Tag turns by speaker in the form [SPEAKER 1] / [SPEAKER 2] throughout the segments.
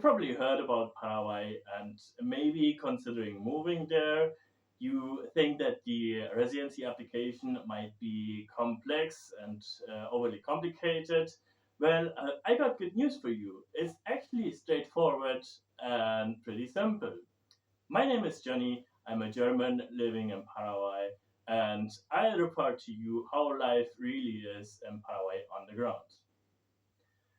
[SPEAKER 1] probably heard about Paraguay and maybe considering moving there. You think that the residency application might be complex and overly complicated. Well, I got good news for you. It's actually straightforward and pretty simple. My name is Johnny. I'm a German living in Paraguay, and I'll report to you how life really is in Paraguay on the ground.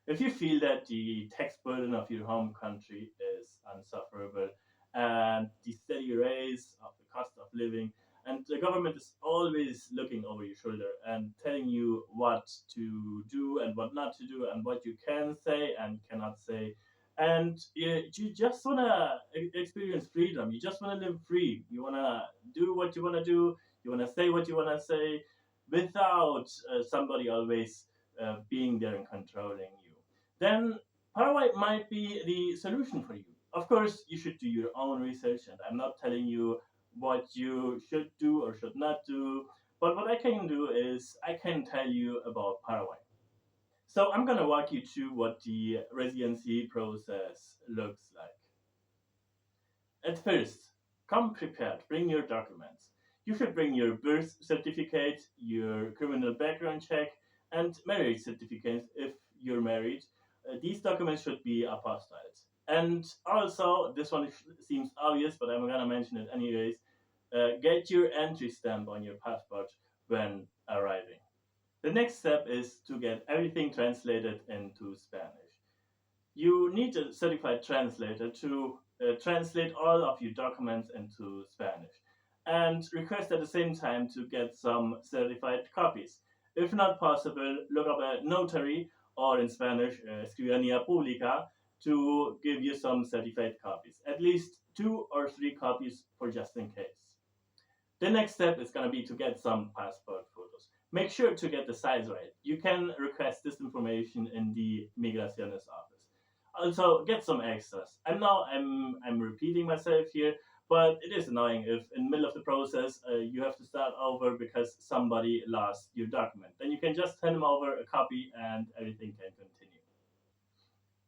[SPEAKER 1] If you feel that the tax burden of your home country is unsufferable and the steady rise of the cost of living, and the government is always looking over your shoulder and telling you what to do and what not to do and what you can say and cannot say. And you just want to experience freedom. You just want to live free. You want to do what you want to do. You want to say what you want to say without somebody always being there and controlling you, then Paraguay might be the solution for you. Of course, you should do your own research, and I'm not telling you what you should do or should not do. But what I can do is I can tell you about Paraguay. So I'm gonna walk you through what the residency process looks like. At first, come prepared, bring your documents. You should bring your birth certificate, your criminal background check, and marriage certificate if you're married. These documents should be apostilled. And also, this one seems obvious, but I'm gonna mention it anyways. Get your entry stamp on your passport when arriving. The next step is to get everything translated into Spanish. You need a certified translator to translate all of your documents into Spanish and request at the same time to get some certified copies. If not possible, look up a notary or in Spanish, escribanía pública, to give you some certified copies. At least 2 or 3 copies for just in case. The next step is going to be to get some passport photos. Make sure to get the size right. You can request this information in the Migraciones office. Also, get some extras. I'm repeating myself here, but it is annoying if in the middle of the process you have to start over because somebody lost your document. Then you can just hand them over a copy and everything can continue.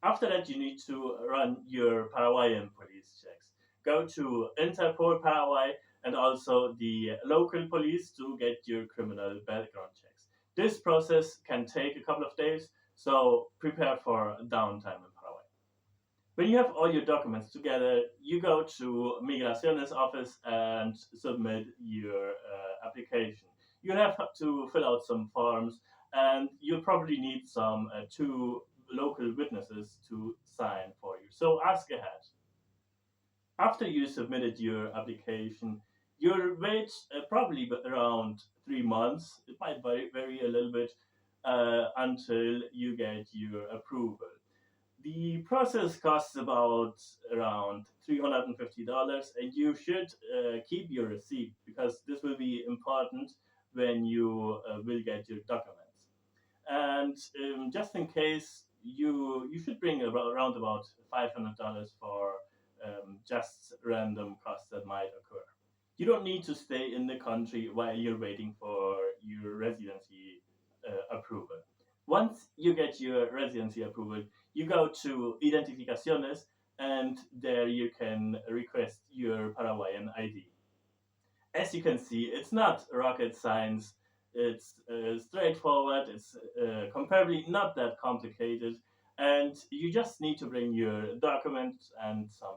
[SPEAKER 1] After that, you need to run your Paraguayan police checks. Go to Interpol Paraguay and also the local police to get your criminal background checks. This process can take a couple of days, so prepare for downtime in Paraguay. When you have all your documents together, you go to Migraciones office and submit your application. You have to fill out some forms, and you probably need some two local witnesses to sign for you. So ask ahead. After you submitted your application, you'll wait probably around 3 months. It might vary a little bit until you get your approval. The process costs about around $350, and you should keep your receipt because this will be important when you will get your documents. And just in case, you should bring around about $500 for just random costs that might occur. You don't need to stay in the country while you're waiting for your residency approval. Once you get your residency approval, you go to Identificaciones and there you can request your Paraguayan ID. As you can see, it's not rocket science. It's straightforward. It's comparably not that complicated, and you just need to bring your documents and some